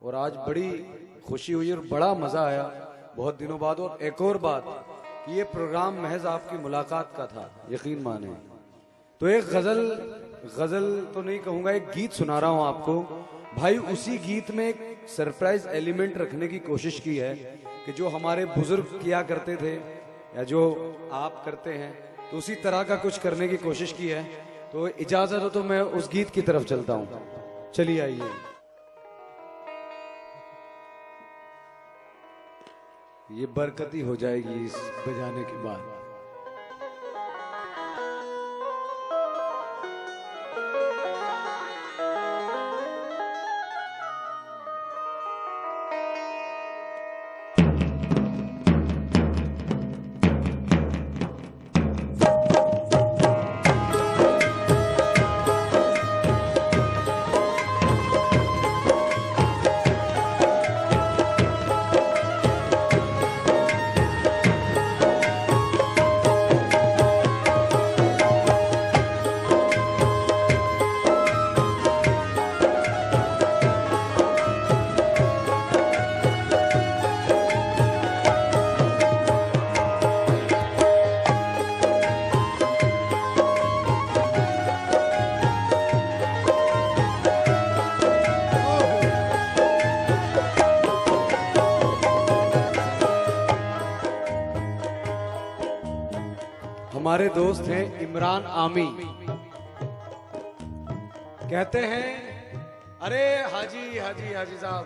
और आज बड़ी खुशी हुई और बड़ा मजा आया बहुत दिनों बाद। और एक और बात, ये प्रोग्राम महज आपकी मुलाकात का था, यकीन माने। तो एक गजल तो नहीं कहूंगा, एक गीत सुना रहा हूं आपको भाई। उसी गीत में एक सरप्राइज एलिमेंट रखने की कोशिश की है कि जो हमारे बुजुर्ग किया करते थे या जो आप करते हैं, तो उसी तरह का कुछ करने की कोशिश की है। तो इजाजत हो तो मैं उस गीत की तरफ चलता हूं। चलिए आइए। ये बरकती हो जाएगी इस बजाने के बाद। हमारे दोस्त हैं इमरान आमी, कहते हैं अरे हाजी साहब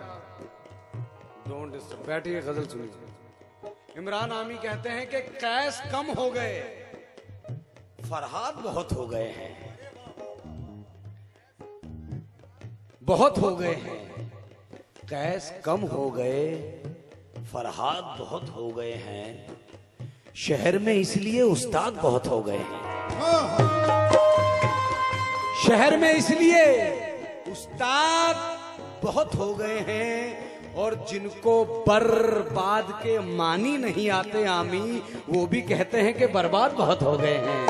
डोंट डिस्टर्ब, बैठिए गजल सुनिए। इमरान आमी कहते हैं कि कैस कम हो गए, फरहाद बहुत हो गए हैं, बहुत हो गए हैं। कैस कम हो गए, फरहाद बहुत हो गए हैं, शहर में इसलिए उस्ताद बहुत हो गए हैं। शहर में इसलिए उस्ताद बहुत हो गए हैं, और जिनको बर्बाद के मानी नहीं आते आमी, वो भी कहते हैं कि बर्बाद बहुत हो गए हैं।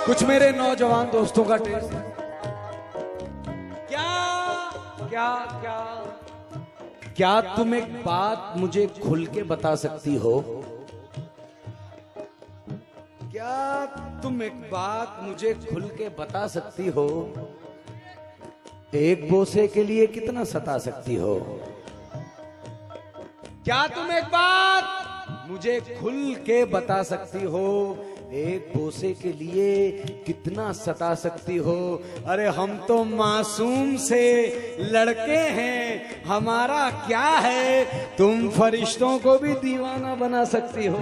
कुछ मेरे नौजवान दोस्तों का टेस्ट क्या तुम एक बात मुझे खुल के बता सकती हो? क्या तुम एक बात मुझे खुल के बता सकती हो? एक बोसे के लिए कितना सता सकती हो? क्या तुम एक बात मुझे खुल के बता सकती हो? एक बोसे के लिए कितना सता सकती हो? अरे हम तो मासूम से लड़के हैं, हमारा क्या है, तुम फरिश्तों को भी दीवाना बना सकती हो।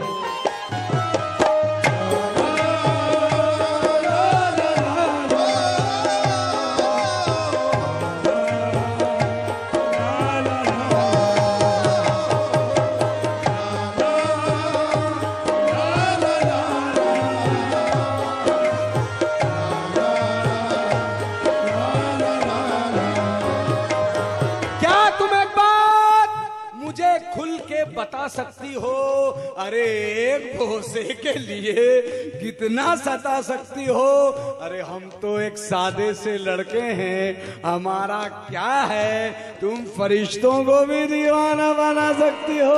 बता सकती हो? अरे एक भोसे के लिए कितना सता सकती हो? अरे हम तो एक सादे से लड़के हैं, हमारा क्या है, तुम फरिश्तों को भी दीवाना बना सकती हो।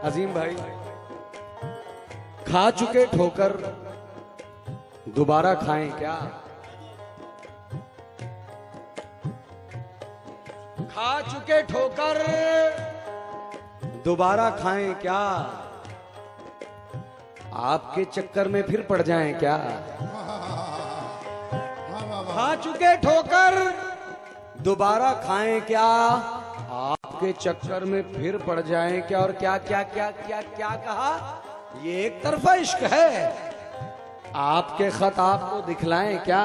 अजीम भाई, खा चुके ठोकर दोबारा खाएं क्या? खा चुके ठोकर दोबारा खाएं क्या? आपके चक्कर में फिर पड़ जाएं क्या? खा चुके ठोकर दोबारा खाएं क्या? आपके चक्कर में फिर पड़ जाएं क्या? और क्या क्या क्या क्या क्या कहा? ये एक तरफा इश्क है, आपके खत आपको दिखलाएं क्या?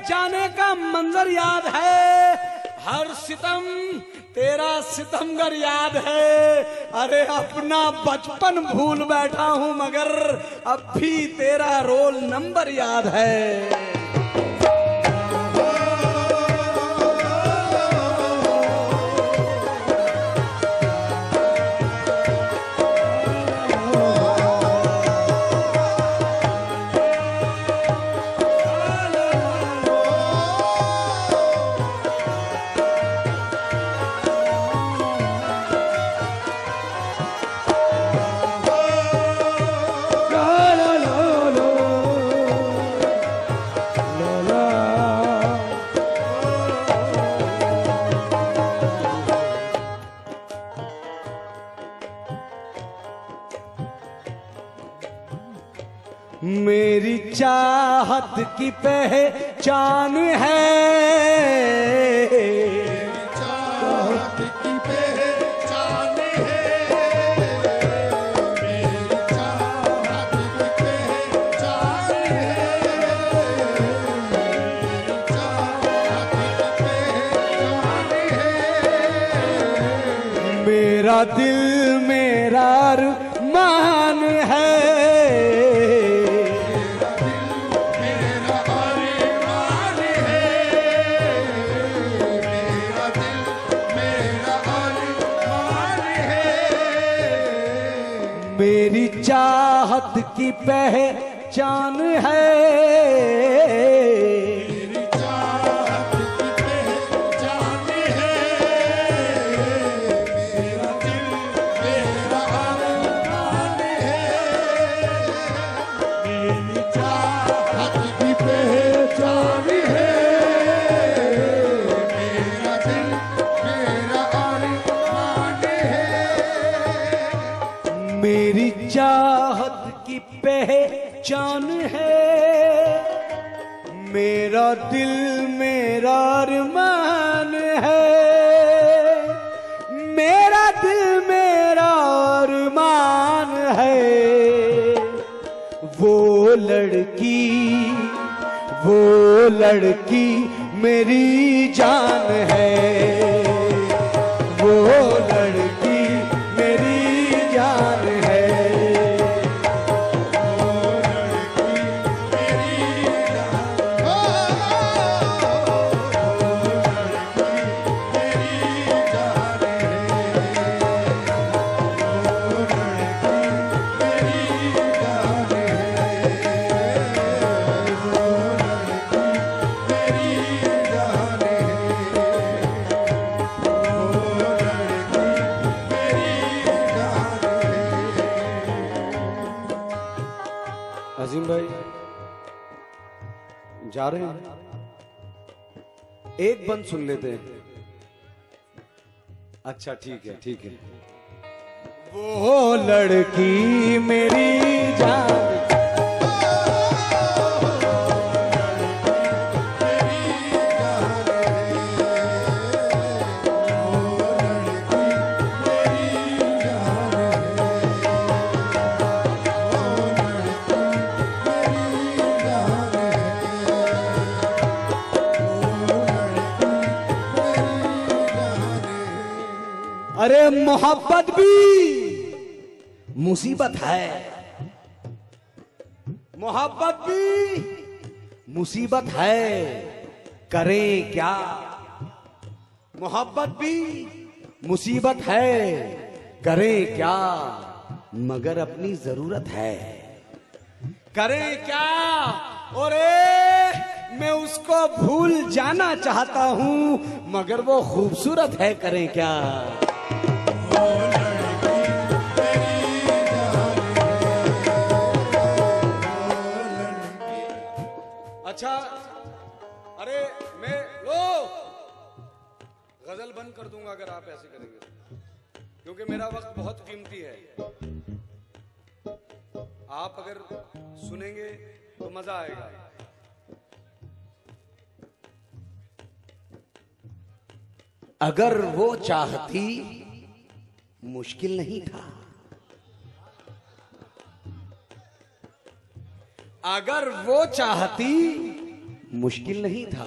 जाने का मंजर याद है, हर सितम तेरा सितमगर याद है। अरे अपना बचपन भूल बैठा हूं मगर अब भी तेरा रोल नंबर याद है। मेरी चाहत की पहचान है, चाहत की पहचान है, मेरी चाहत की पहचान है, मेरी चाहत की पहचान है, मेरा दिल मेरा अरमान है, मेरी चाहत की पहचान है, मेरी चाहत की पहचान है, मेरा दिल मेरा अरमान है, मेरी चाहत की पहचान है, मेरा दिल मेरा अरमान है, मेरी चाहत की पहचान है, मेरा दिल मेरा अरमान है, मेरा दिल मेरा अरमान है। वो लड़की मेरी जान है, वो लड़की मेरी जान है। अजीम भाई जा रहे हैं, एक बंद सुन लेते हैं। अच्छा ठीक है ठीक है। वो लड़की मेरी जान, अरे मोहब्बत भी मुसीबत है, मोहब्बत भी मुसीबत है, करें क्या। मोहब्बत भी मुसीबत है, करें क्या, मगर अपनी जरूरत है। करें क्या। और मैं उसको भूल जाना चाहता हूं, मगर वो खूबसूरत है, करें क्या। अच्छा, अरे मैं लो गजल बंद कर दूंगा अगर आप ऐसे करेंगे, क्योंकि मेरा वक्त बहुत कीमती है। आप अगर सुनेंगे तो मजा आएगा। अगर वो चाहती मुश्किल नहीं था, अगर वो चाहती मुश्किल नहीं था।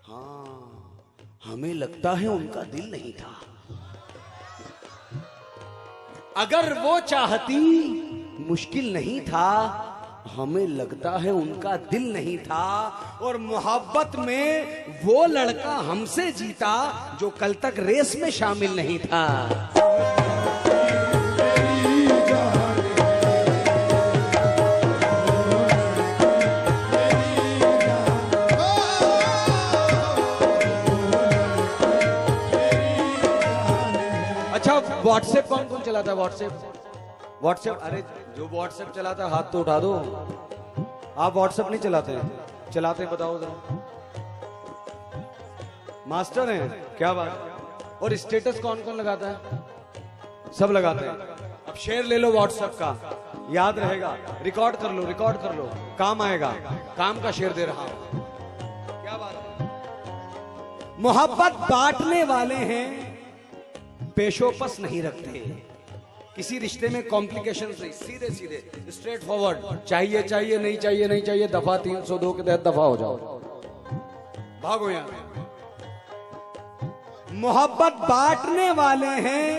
हाँ, हमें लगता है उनका दिल नहीं था। अगर वो चाहती मुश्किल नहीं था, हमें लगता है उनका दिल नहीं था। और मोहब्बत में वो लड़का हमसे जीता जो कल तक रेस में शामिल नहीं था। अच्छा, व्हाट्सएप कौन कौन चलाता है? व्हाट्सएप, अरे जो व्हाट्सएप चलाता है हाथ तो उठा दो। आप व्हाट्सएप नहीं चलाते हैं? चलाते हैं, बताओ जरा। मास्टर हैं, क्या बात। और स्टेटस कौन कौन लगाता है? सब लगाते हैं। अब शेयर ले लो व्हाट्सएप का, याद रहेगा। रिकॉर्ड कर लो, काम आएगा। काम का शेयर दे रहा हूं, क्या बात है। मोहब्बत बांटने वाले हैं, पेशोपस नहीं रखते। किसी रिश्ते में कॉम्प्लिकेशन नहीं, सीधे सीधे स्ट्रेट फॉरवर्ड। चाहिए नहीं चाहिए, दफा 302 के तहत दफा हो जाओ, भागो यहां। मोहब्बत बांटने वाले हैं,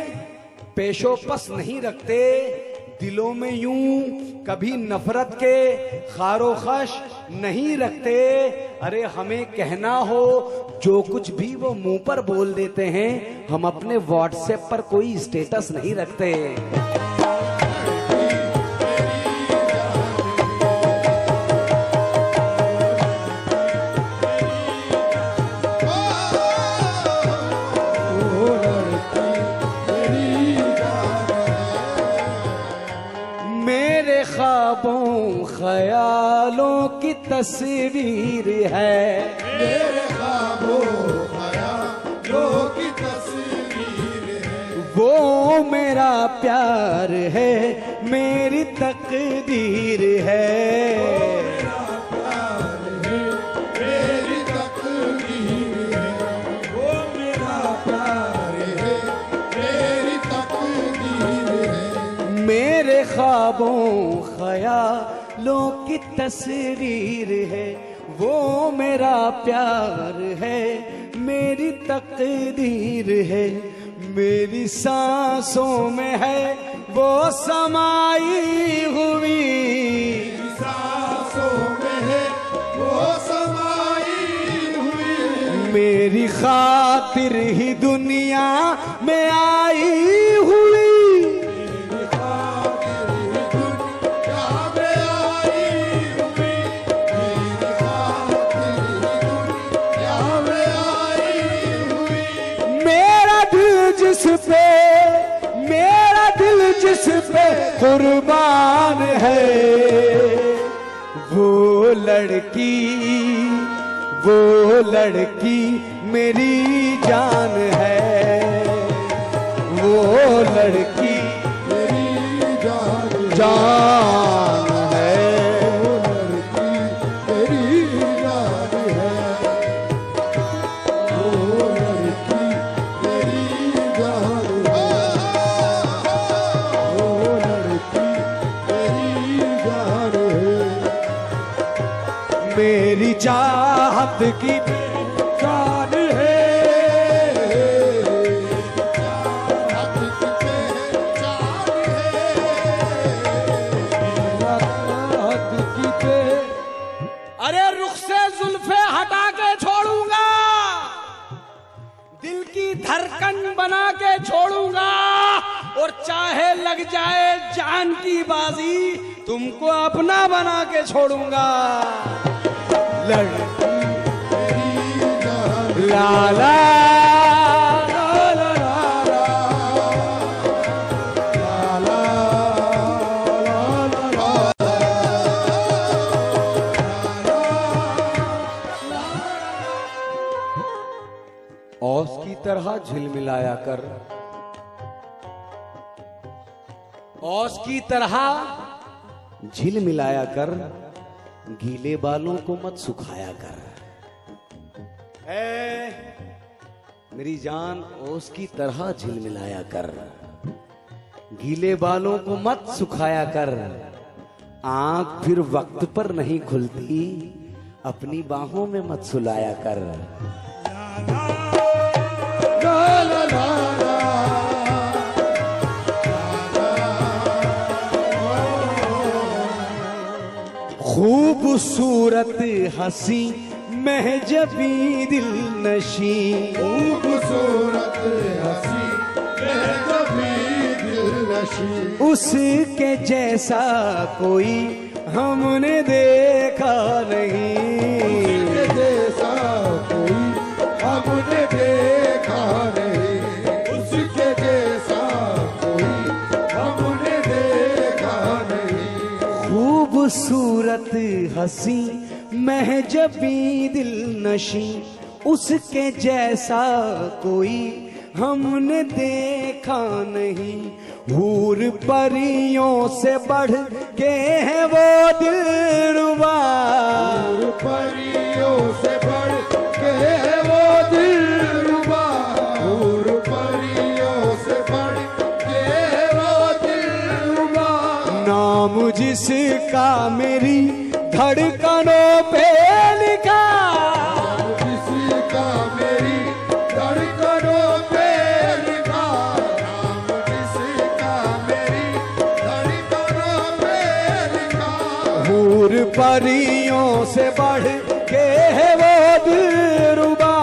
पेशोपस नहीं रखते। दिलों में यूं कभी नफरत के खारोखश नहीं रखते। अरे हमें कहना हो जो कुछ भी वो मुंह पर बोल देते हैं। हम अपने व्हाट्सएप पर कोई स्टेटस नहीं रखते। मेरे ख्वाबों ख्यालों की तस्वीर है, मेरे ख्वाबों ख्यालों की तस्वीर है। वो मेरा प्यार है, मेरी तकदीर है। मेरा प्यार है, मेरी तकदीर है। वो मेरा प्यार है, मेरी तकदीर है। मेरे ख्वाबों ख्यालों की तस्वीर है, वो मेरा प्यार है, मेरी तकदीर है। मेरी सांसों में है वो समाई हुई, सांसों में है वो समाई हुई। मेरी खातिर ही दुनिया में आई हुई। मेरा दिल जिस पे कुर्बान है, वो लड़की मेरी जान है। वो लड़की मेरी जान है। वो लड़की मेरी जान है। वो लड़की मेरी जान है। वो लड़की मेरी जान है। मेरी चाहत की जान है। चाहत की पहचान है। लग जाए जान की बाजी तुमको अपना बना के छोड़ूंगा। लड़की तेरी जान लाला औस की तरह झिलमिलाया कर, औस की तरह झिलमिलाया कर, गीले बालों को मत सुखाया कर। ए, मेरी जान औस की तरह झिलमिलाया कर, गीले बालों को मत सुखाया कर। आंख फिर वक्त पर नहीं खुलती, अपनी बाहों में मत सुलाया कर। खूबसूरत हंसी महजबी दिल नशी, खूबसूरत हंसी महजबी दिल नशी, उसके जैसा कोई हमने देखा नहीं, उसके जैसा कोई हमने देखा नहीं, उसके जैसा कोई हमने देखा नहीं। खूबसूरत हंसी महजबी दिल नशी, उसके जैसा कोई हमने देखा नहीं। हूर परियों से बढ़ के है वो दिलरुबा, हूर परियों से बढ़ के है वो दिलरुबा, हूर परियों से बढ़ के है वो दिलरुबा। नाम जिसका मेरी धड़कनों पे लिखा, जिसका मेरी धड़कनों पे लिखा, नाम जिसका मेरी धड़कनों पे लिखा। हूर परियों से बढ़ के है वो दिलरुबा,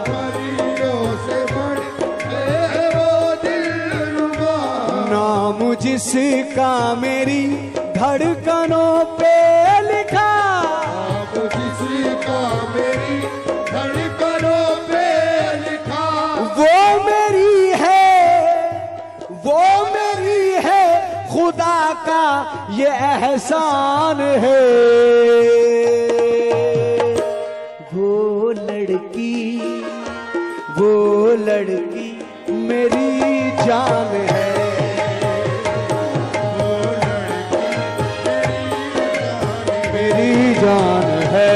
परियों से बढ़ के है वो दिलरुबा। नाम जिसका मेरी धड़कनों पे लिखा, नाम जिसका मेरी धड़कनों पे लिखा। वो मेरी है, वो मेरी है, खुदा का ये एहसान है। वो लड़की, वो लड़की मेरी जान है। मेरी जान है।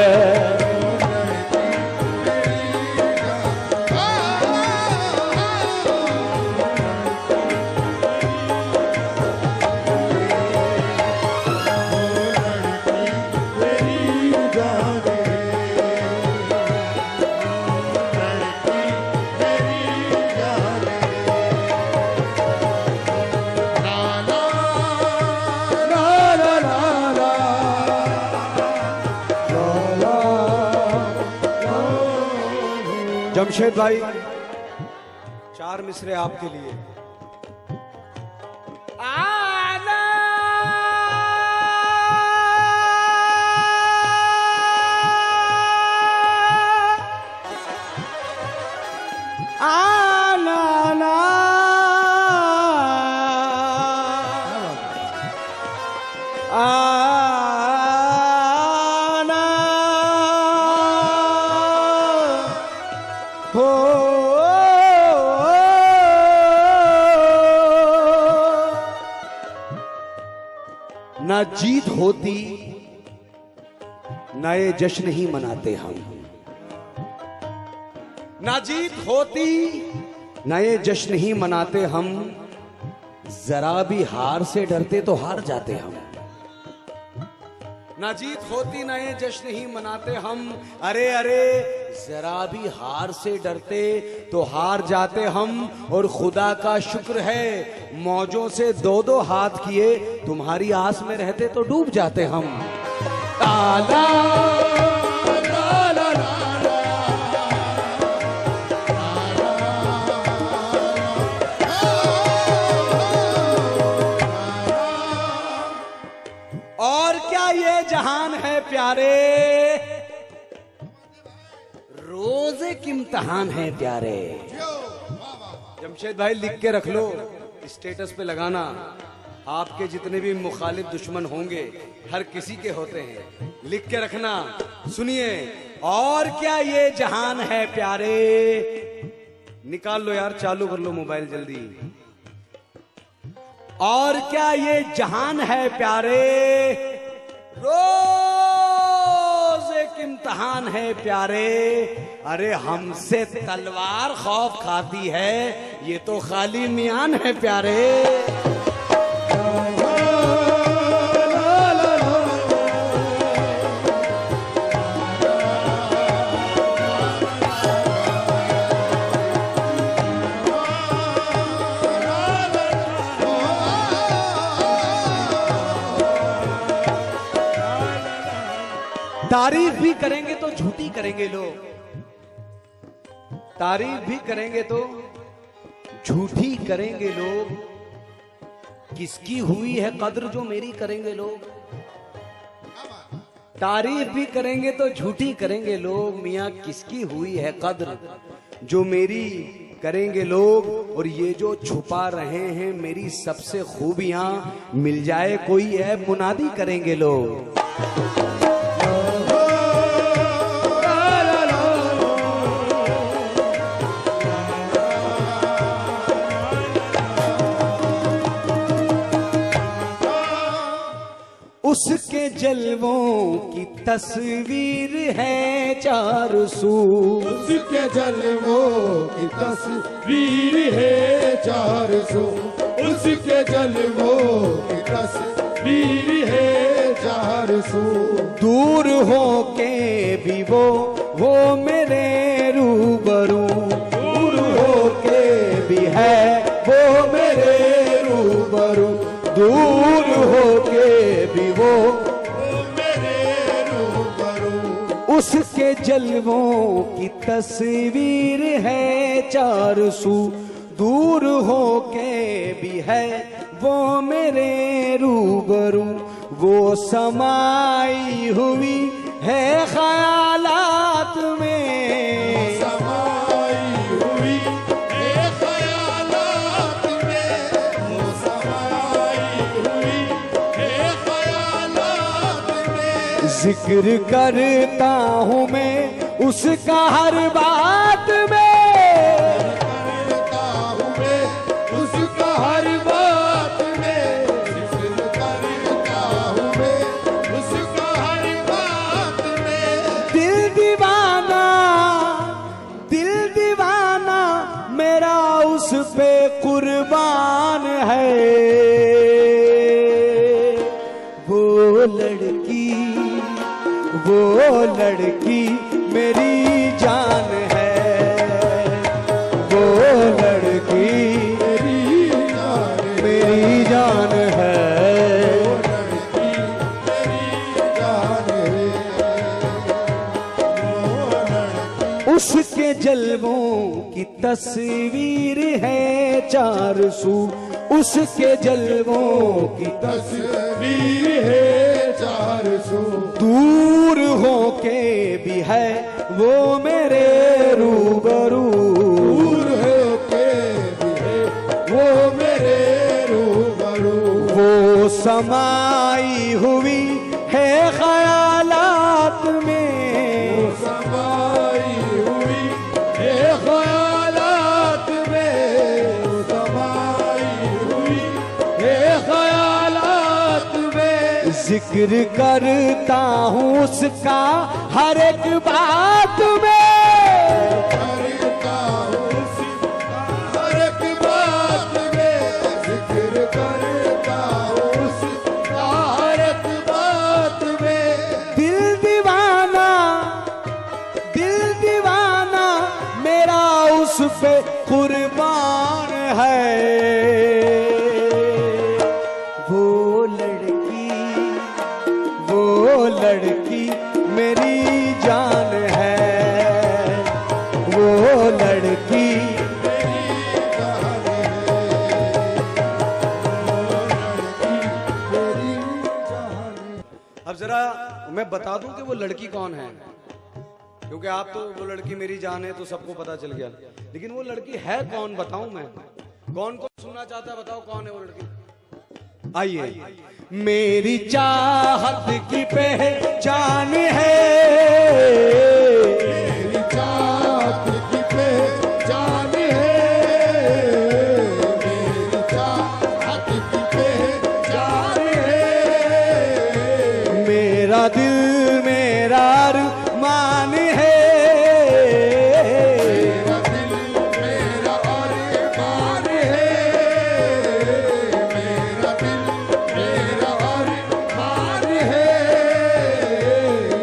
जमशेद भाई, 4 मिसरे आपके लिए। आना आना ना हो ना जीत होती ना ये जश्न ही मनाते हम, ना जीत होती ना ये जश्न ही मनाते हम। जरा भी हार से डरते तो हार जाते हम, ना जीत होती ना ये जश्न ही मनाते हम। अरे अरे जरा भी हार से डरते तो हार जाते हम। और खुदा का शुक्र है मौजों से 2-2 हाथ किए, तुम्हारी आस में रहते तो डूब जाते हम। ताला प्यारे, रोज एक इम्तिहान है प्यारे। जमशेद भाई लिख के रख लो, स्टेटस पे लगाना। आपके जितने भी मुखालिफ दुश्मन होंगे, हर किसी के होते हैं, लिख के रखना। सुनिए, और क्या ये जहान है प्यारे। निकाल लो यार, चालू कर लो मोबाइल जल्दी। और क्या ये जहान है प्यारे, रोज एक इम्तिहान है प्यारे। अरे हमसे तलवार खौफ खाती है, ये तो खाली मियान है प्यारे। तारीफ भी करेंगे तो झूठी करेंगे लोग, तारीफ भी करेंगे तो झूठी करेंगे लोग। किसकी हुई है कद्र जो मेरी करेंगे लोग। तारीफ भी करेंगे तो झूठी करेंगे लोग, मियां किसकी हुई है कद्र जो मेरी करेंगे लोग। और ये जो छुपा रहे हैं मेरी सबसे खूबियां, मिल जाए कोई ऐब मुनादी करेंगे लोग। उसके जलवों की तस्वीर है चारों सू, उसके जलवों की तस्वीर है चारों सू, उसके जलवों की तस्वीर है चारों सू। दूर हो के भी वो मेरे रूबरू, दूर हो के भी है वो मेरे रूबरू, दूर हो के भी वो मेरे रूबरू। उसके जलवों की तस्वीर है चारों सू, दूर हो के भी है वो मेरे रूबरू। वो समाई हुई है ख्यालात में, समाई हुई है ख्यालात में, वो समाई हुई है ख्यालात में। जिक्र करता हूँ मैं उसका हर बात में, करता हूँ मैं उसका हर बात में, जिक्र करता हूँ मैं उसका हर बात में। दिल दीवाना मेरा उस पे कुर्बान है। वो लड़की मेरी जान है, वो लड़की मेरी जान मेरी जान है। लड़की मेरी जान है, वो लड़की। उसके जलवों की तस्वीर है चारों सू, उसके जलवों की तस्वीर है चारों सू। दूर हो के भी है वो मेरे रूबरू, दूर हो के भी है वो मेरे रूबरू। वो समाई हुई है ख्यालात में, समाई हुई है ख्यालात में, समाई हुई है ख्यालात में। जिक्र करता हूँ उसका हर एक बात में, करता हूँ उसका हर एक बात में, जिक्र करता हूँ उसका हर एक बात में। दिल दीवाना मेरा उस पे कुर्बान है। वो लड़की मेरी जान है, वो लड़की मेरी जान है, वो लड़की मेरी जान है। अब जरा मैं बता दूं कि वो लड़की कौन है, क्योंकि आप तो वो लड़की मेरी जान है तो सबको पता चल गया, लेकिन वो लड़की है कौन बताऊं मैं? कौन कौन सुनना चाहता है? बताओ कौन है वो लड़की? आइए। मेरी चाहत की पहचान है, मेरी चाहत की पहचान है, मेरी चाहत की पहचान है, मेरा दिल मेरा अरमान है, मेरा दिल मेरा अरमान है, मेरा दिल मेरा अरमान है,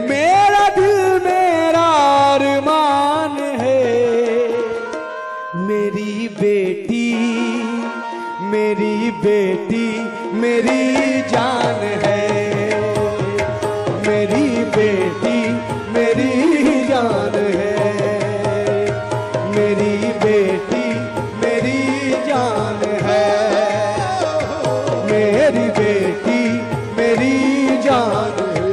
मेरा दिल मेरा अरमान है। मेरी बेटी मेरी बेटी मेरी जान है, मेरी बेटी मेरी जान है, मेरी बेटी मेरी जान है, मेरी बेटी मेरी जान है।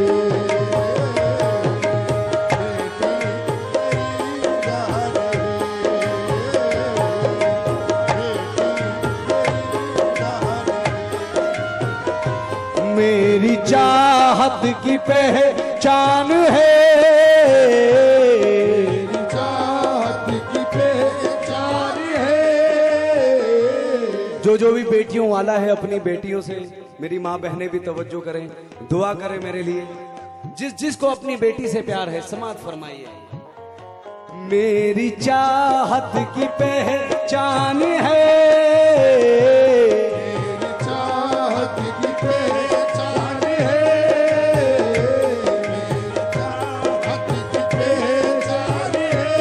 मेरी चाहत की पहचान है, मेरी चाहत की पहचान है। जो भी बेटियों वाला है अपनी बेटियों से, मेरी माँ बहनें भी तवज्जो करें, दुआ करें मेरे लिए। जिसको अपनी बेटी से प्यार है समात फरमाइए। मेरी चाहत की पहचान है, मेरी चाहत की पहचान है, मेरी चाहत की पहचान है,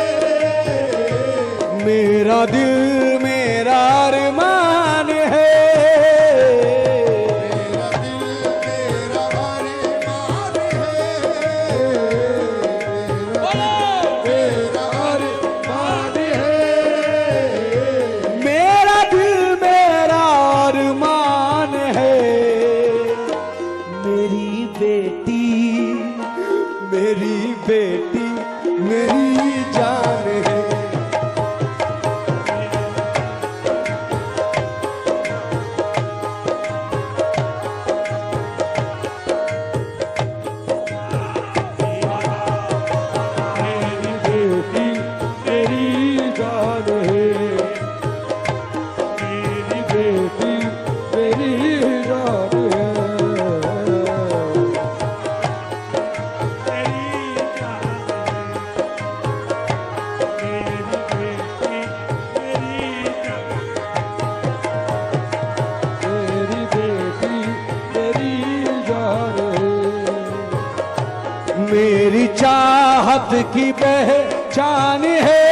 मेरा दिल मेरा अरमान है, मेरा दिल मेरा अरमान है, मेरा अरमान है, मेरा दिल मेरा अरमान है। मेरी बेटी मेरी बेटी मेरी जान है। मेरी चाहत की पहचान है,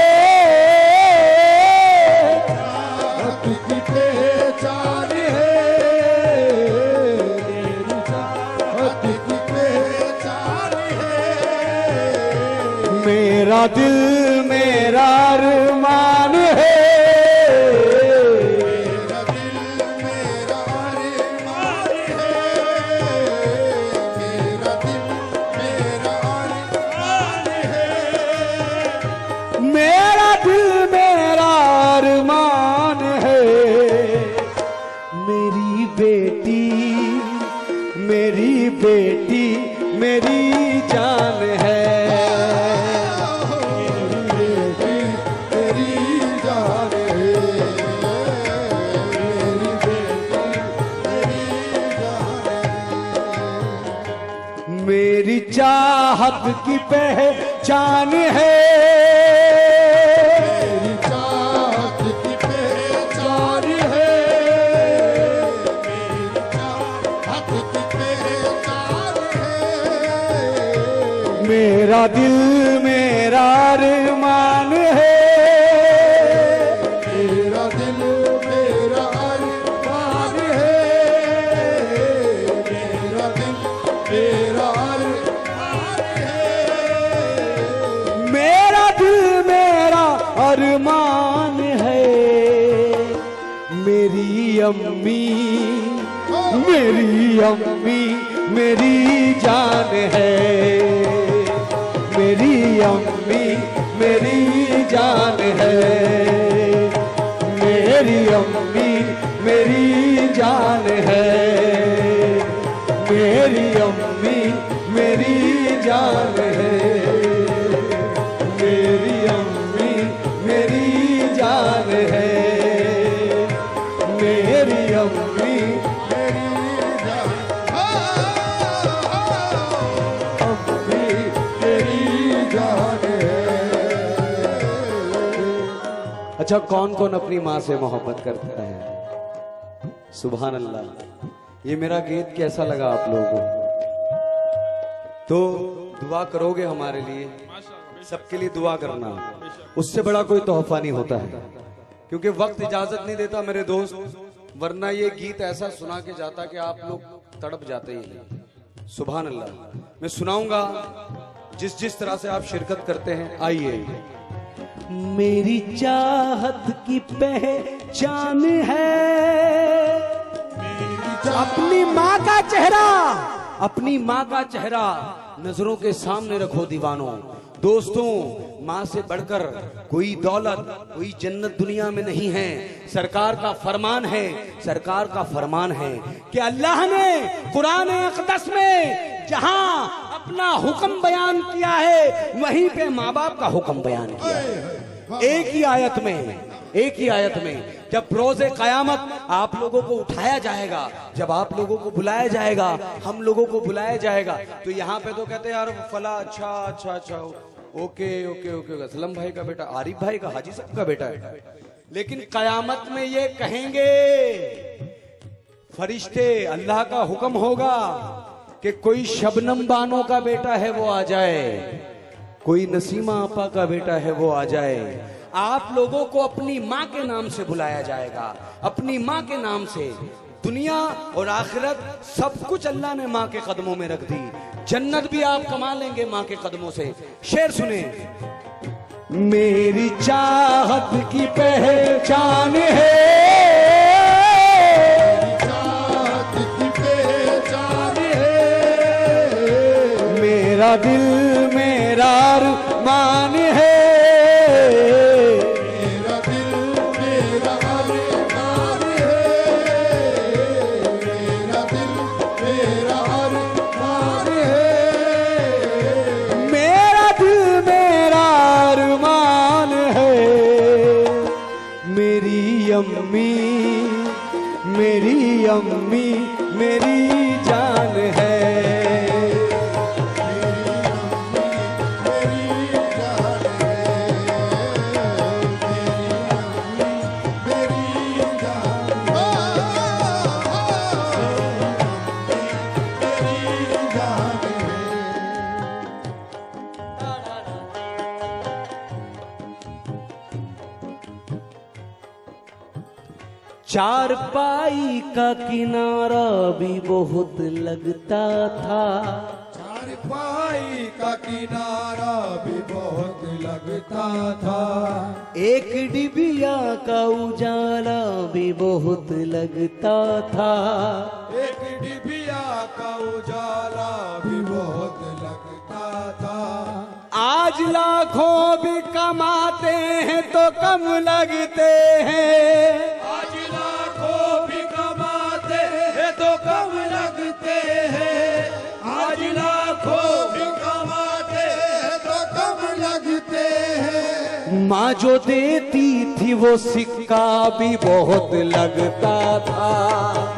चाहत की पहचान है, मेरी चाहत की पहचान है, मेरा दिल मेरा अरमान है, मेरा दिल मेरा अरमान है, मेरा दिल मेरा अरमान है, मेरा दिल मेरा अरमान है। मेरी बेटी मेरी बेटी मेरी जान है, मेरी जान है, मेरी बेटी मेरी जान है, मेरी चाहत की पहचान है, मेरी चाहत की पहचान है, मेरी चाहत की पहचान है, मेरा दिल मेरा अरमान है, मेरा दिल मेरा अरमान है, मेरा दिल मेरा अरमान है, मेरा दिल मेरा अरमान है। मेरी अम्मी मेरी जान है, मेरी अम्मी मेरी जान है, मेरी अम्मी मेरी जान है, मेरी अम्मी मेरी जान है, मेरी अम्मी मेरी जान है, मेरी अम्मी अच्छा, कौन कौन अपनी माँ से मोहब्बत करता है? सुभान अल्लाह। ये मेरा गीत कैसा लगा आप लोगों को? तो दुआ करोगे हमारे लिए? सबके लिए दुआ करना, उससे बड़ा कोई तोहफा नहीं होता है, क्योंकि वक्त इजाजत नहीं देता मेरे दोस्त, वरना ये गीत ऐसा सुना के जाता कि आप लोग तड़प जाते ही। सुभान अल्लाह। मैं सुनाऊंगा जिस जिस तरह से आप शिरकत करते हैं। आइए। मेरी चाहत की पहचान है अपनी माँ का चेहरा, अपनी माँ का चेहरा नजरों के सामने रखो दीवानों। दोस्तों, माँ से बढ़कर कोई दौलत, कोई जन्नत दुनिया में नहीं है। सरकार का फरमान है, सरकार का फरमान है कि अल्लाह ने कुरान अक़दस में जहां अपना हुक्म बयान किया है, वहीं पे माँ बाप का हुक्म बयान किया है। एक ही आयत में, एक ही आयत में। जब रोज़े क़यामत आप लोगों को उठाया जाएगा, जब आप लोगों को बुलाया जाएगा, हम लोगों को बुलाया जाएगा, तो यहाँ पे तो कहते हैं यार फला अच्छा अच्छा अच्छा, ओके ओके ओके, असलम भाई का बेटा, आरिफ भाई का, हाजी साहब का बेटा है। लेकिन क़यामत में ये कहेंगे फरिश्ते, अल्लाह का हुक्म होगा कि कोई शबनम बानो का बेटा है वो आ जाए, कोई नसीमा आपा का बेटा है वो आ जाए। आप लोगों को अपनी माँ के नाम से बुलाया जाएगा, अपनी माँ के नाम से। दुनिया और आखिरत सब कुछ अल्लाह ने माँ के कदमों में रख दी। जन्नत भी आप कमा लेंगे माँ के कदमों से। शेर सुने। मेरी चाहत की पहचान है, चाहत की पहचान है, मेरा दिल मेरा अरमान है, मेरा दिल मेरा अरमान है, मेरा दिल मेरा अरमान है, मेरा दिल मेरा अरमान है, मेरी अम्मी मेरी अम्मी मेरी जान है, चारपाई का किनारा भी बहुत लगता था, चारपाई का किनारा भी बहुत लगता था, एक डिबिया का उजाला भी बहुत लगता था, एक डिबिया का उजाला भी बहुत लगता था। आज लाखों भी कमाते हैं तो कम लगते हैं, आज लाखों भी कमाते हैं तो कम लगते हैं, आज लाखों भी कमाते हैं तो कम लगते हैं। माँ जो देती थी वो सिक्का भी बहुत लगता था,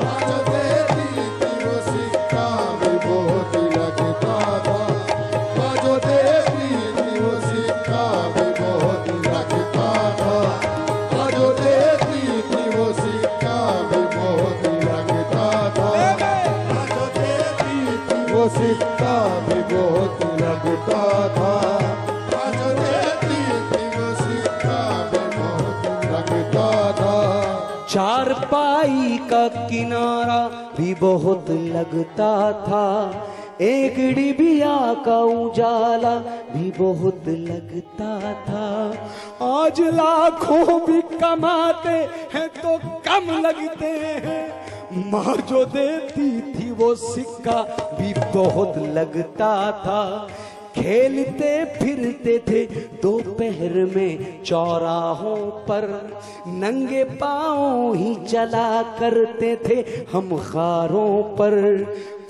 माँ जो देती थी वो सिक्का भी बहुत लगता था, माँ जो देती थी वो सिक्का भी बहुत लगता था, माँ जो देती थी वो सिक्का भी बहुत लगता था, माँ जो देती थी वो सिक्का भी बहुत लगता था, माँ जो देती थी वो सिक्का भी बहुत लगता था। चारपाई का किनारा भी बहुत लगता था, एक डिबिया का उजाला भी बहुत लगता था। आज लाखों भी कमाते हैं तो कम लगते हैं, माँ जो देती थी वो सिक्का भी बहुत लगता था। खेलते फिरते थे दोपहर में चौराहों पर, नंगे पाँव ही चला करते थे हम खारों पर।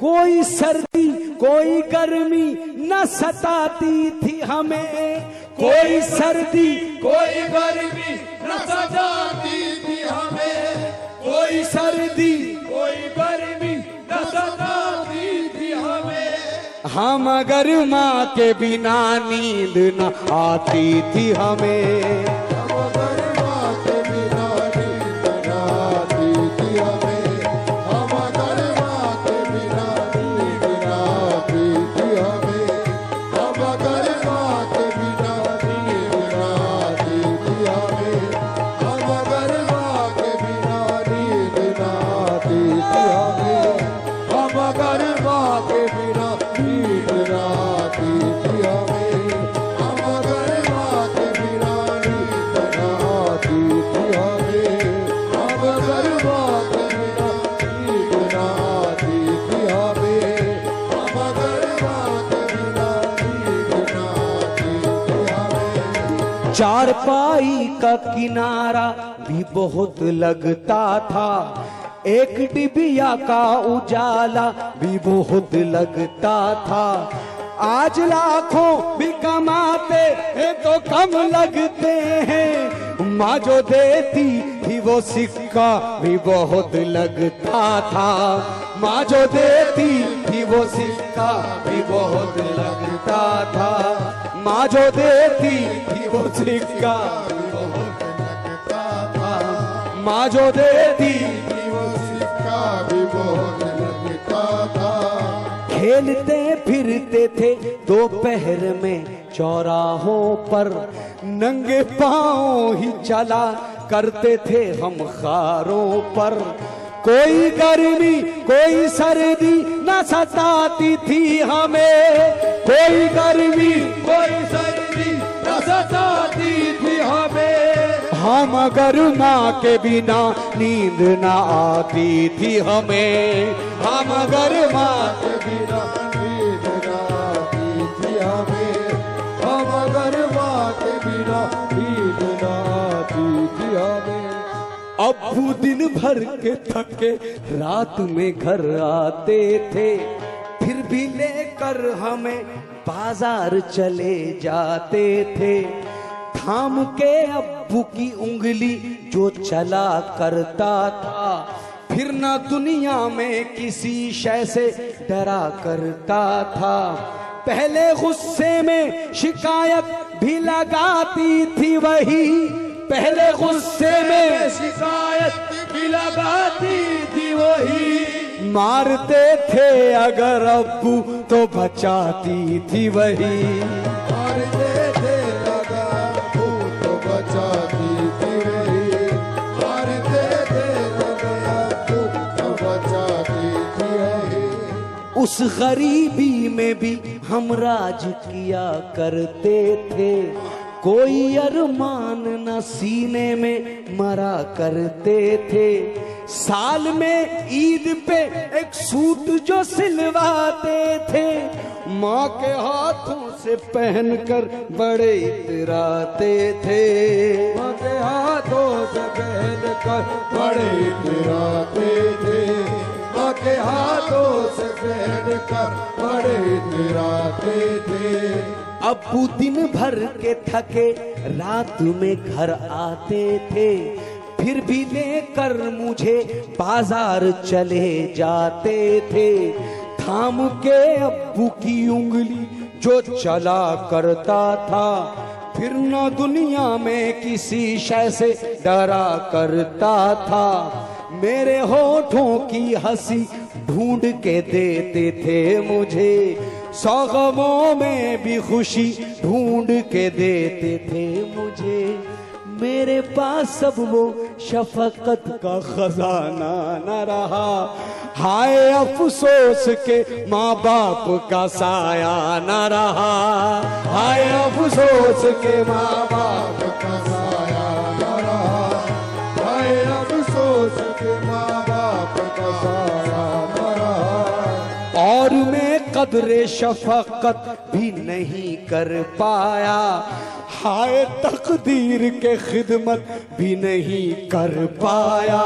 कोई सर्दी कोई गर्मी न सताती थी हमें, कोई सर्दी कोई गर्मी न सताती थी हमें, कोई सर्दी कोई गर्मी न सताती थी हमें। हम अगर माँ के बिना नींद न आती थी हमें, हम अगर माँ के बिना नींद न आती थी हमें, हम अगर माँ के बिना नींद न आती थी हमें, हम अगर माँ के बिना नींद न आती थी हमें, हम अगर माँ के बिना नींद न आती थी हमें, हम अगर माँ के बिना नींद न आती थी हमें, हम अगर माँ के बिना नींद न आती थी हमें, हम अगर माँ के बिना नींद न आती थी हमें, हम अगर माँ के बिना नींद न आती थी हमें। चारपाई का किनारा भी बहुत लगता था, एक डिबिया का उजाला भी बहुत लगता था। आज लाखों भी कमाते हैं तो कम लगते हैं, माँ जो देती थी वो सिक्का भी बहुत लगता था। माँ जो देती थी वो सिक्का भी बहुत लगता था, माँ जो देती थी वो सिक्का भी बहुत लगता था, माँ जो देती वो सिक्का भी बहुत लगता था। खेलते फिरते थे दोपहर में चौराहों पर, नंगे पाँव ही चला करते थे हम खारों पर। कोई गर्मी कोई सर्दी न सताती थी हमें, कोई गर्मी कोई सर्दी न सताती थी हमें। हम अगर माँ के बिना नींद न आती थी हमें, हम अगर माँ के बिना नींद न आती थी हमें, हम अगर माँ के बिना नींद न आती थी हमें। अब्बू दिन भर के थके रात में घर आते थे, फिर भी लेकर हमें बाजार चले जाते थे। थाम के अब्बू की उंगली जो चला करता था, फिर ना दुनिया में किसी शय से डरा करता था। पहले गुस्से में शिकायत भी लगाती थी वही, पहले गुस्से में शिकायत भी लगाती थी वही। मारते थे अगर अब्बू तो बचाती थी वही, मारते थे अगर अब्बू तो बचाती थी वही, मारते थे अगर अब्बू तो बचाती थी वही। उस गरीबी में भी हम राज किया करते थे, कोई अरमान न सीने में मरा करते थे। साल में ईद पे एक सूट जो सिलवाते थे, माँ के हाथों से पहनकर बड़े इतराते थे। माँ के हाथों से पहनकर बड़े इतराते थे, माँ के हाथों से पहनकर बड़े इतराते थे। अब्बू दिन भर के थके रात में घर आते थे, फिर भी लेकर मुझे बाजार चले जाते थे। थाम के अब्बू की उंगली जो चला करता था, फिर न दुनिया में किसी शय से डरा करता था। मेरे होठों की हंसी ढूंढ के देते थे मुझे, सौगमों में भी खुशी ढूंढ के देते थे मुझे। मेरे पास सब वो शफकत का खजाना न रहा, हाय अफसोस के माँ बाप का साया न रहा, हाय अफसोस के माँ बाप का साया न रहा, हाय अफसोस के माँ बाप का कदरे शफकत भी नहीं कर पाया, हाय तकदीर के खिदमत भी नहीं कर पाया,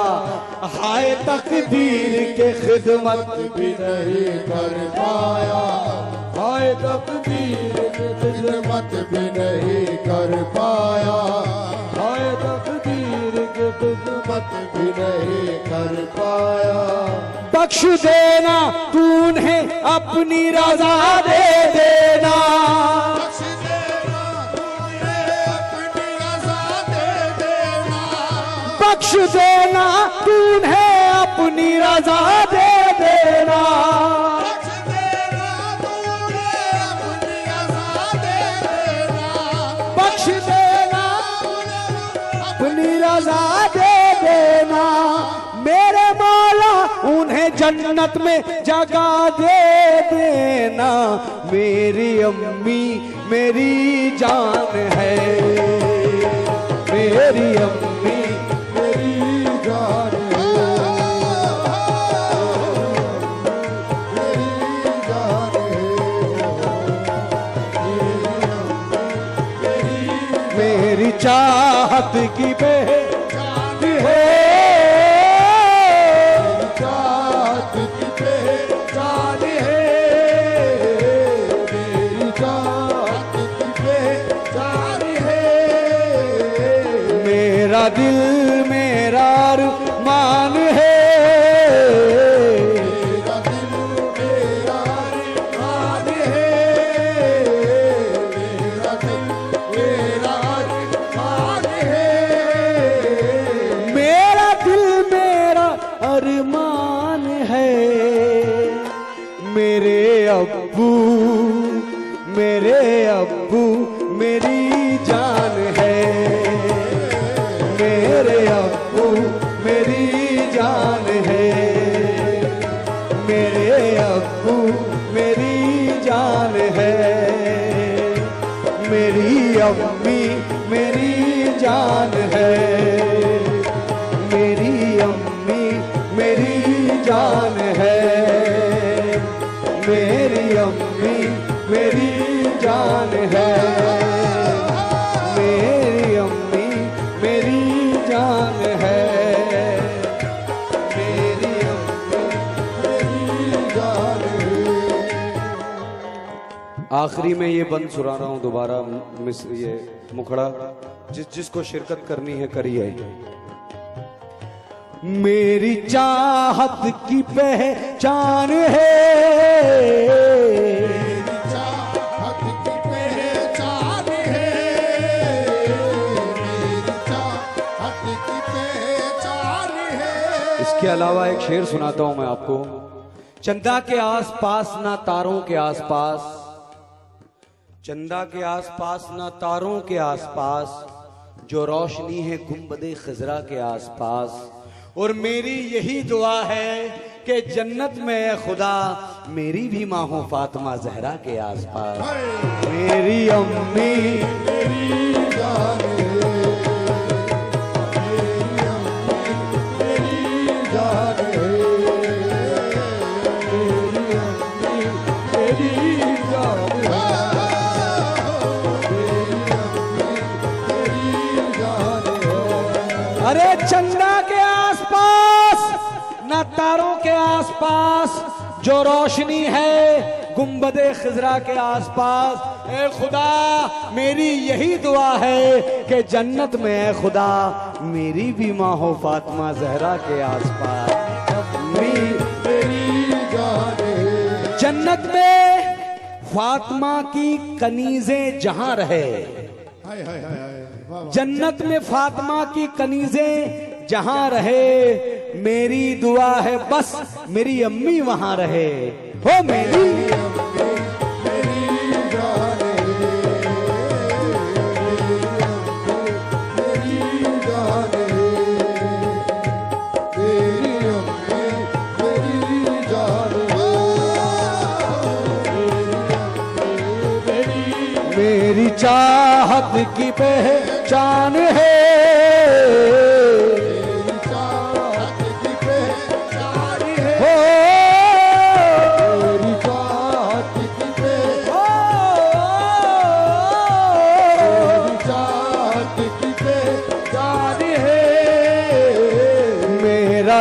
हाय तकदीर के खिदमत भी नहीं कर पाया, हाय तकदीर की खिदमत भी नहीं कर पाया, हाय तकदीर की खिदमत भी नहीं कर पाया। बख्श देना तू उन्हें अपनी रजा दे देना, बख्श देना तूने अपनी रज़ा दे देना, बख्श देना तू उन्हें अपनी रजा दे देना, बख्श देना तूने अपनी रज़ा दे देना, बख्श देना अपनी रजा दे देना। मेरे मौला उन्हें जन्नत में जगह दे देना, मेरी अम्मी मेरी जान है, मेरी अम्मी मेरी जान है, मेरी जान है, मेरी चाहत की पहचान है, चाहत की पहचान है, मेरी चाहत की पहचान है, मेरा दिल मेरा अरमान है, मेरा दिल मेरा अरमान है, मेरा दिल मेरा अरमान है, मेरा दिल मेरा अरमान है। मेरे अब्बू मेरी जान है, मेरे अब्बू मेरी जान है, मेरे अब्बू मेरी जान है, मेरी अम्मी मेरी जान है, मेरी अम्मी मेरी जान है, मेरी अम्मी मेरी जान है, मेरी अम्मी मेरी जान है, मेरी अम्मी मेरी जान है। आखिरी में ये बंद सुना रहा हूँ दोबारा, मिस ये मुखड़ा जिसको शिरकत करनी है करिए। मेरी चाहत की पहचान है, मेरी चाहत की पहचान है, मेरी चाहत की पहचान है। इसके अलावा एक शेर सुनाता हूं मैं आपको। चंदा के आसपास ना तारों के आसपास, चंदा के आसपास ना तारों के आसपास, जो रोशनी है गुंबदे खिजरा के आसपास। और मेरी यही दुआ है कि जन्नत में खुदा मेरी भी माँ हो फातिमा जहरा के आसपास। मेरी अम्मी मेरी जान है, मेरी अम्मी मेरी जान है, मेरी अम्मी मेरी जान है, मेरी अम्मी मेरी जान है। अरे चंदा के आसपास न तारों के आसपास, जो रोशनी है गुंबदे खिजरा के आसपास। ए खुदा मेरी यही दुआ है कि जन्नत में है खुदा मेरी भी माँ हो फातिमा जहरा के आसपास। मेरी जान है, जन्नत में फातिमा की कनीजें जहां रहे, हाय हाय हाय हाय, वाह वाह। जन्नत में फातिमा की कनीजें जहां रहे, मेरी दुआ है बस मेरी अम्मी वहां रहे। हो मेरी मेरी जान है, मेरी जान है, मेरी अम्मी मेरी जान है, मेरी चाहत की पहचान है, मेरी चाहत की पहचान है, हो मेरी चाहत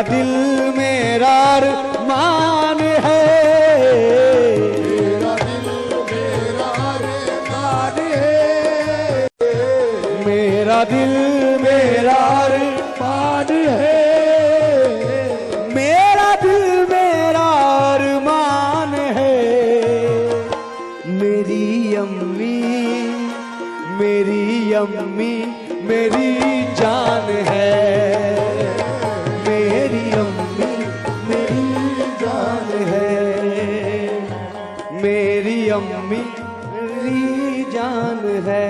दिल मेरा अरमान है, मेरा दिल मेरा अरमान है, मेरा दिल मेरा अरमान है, मेरा दिल मेरा अरमान है। मेरी अम्मी मेरी अम्मी मेरी जान है, मेरी अम्मी मेरी जान है, मेरी अम्मी मेरी जान है,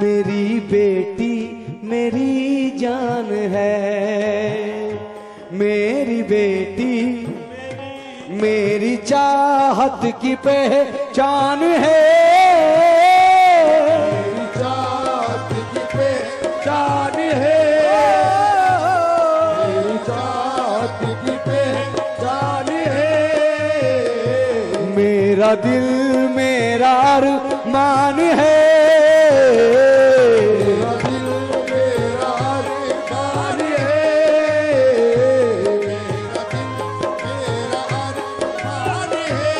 मेरी बेटी मेरी जान है, मेरी बेटी मेरी चाहत की पहचान है, मेरी चाहत की पहचान है, मेरी चाहत की पहचान है। मेरा दिल मेरा अरमान है, मेरा दिल मेरा अरमान है, मेरा दिल मेरा अरमान है।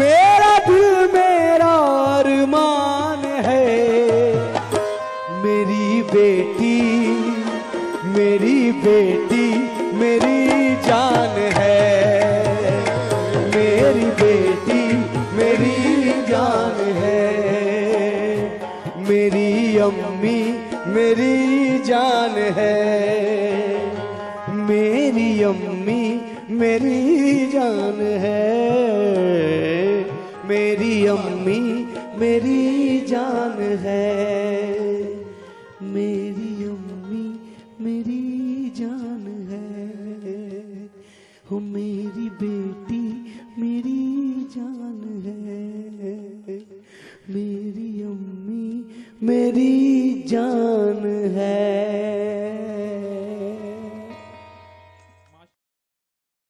मेरा दिल मेरा अरमान है। मेरी बेटी मेरी जान है, मेरी बेटी मेरी जान है, मेरी अम्मी मेरी जान है, मेरी अम्मी मेरी जान है, मेरी अम्मी मेरी जान है, मेरी अम्मी मेरी जान है, हो मेरी बेटी मेरी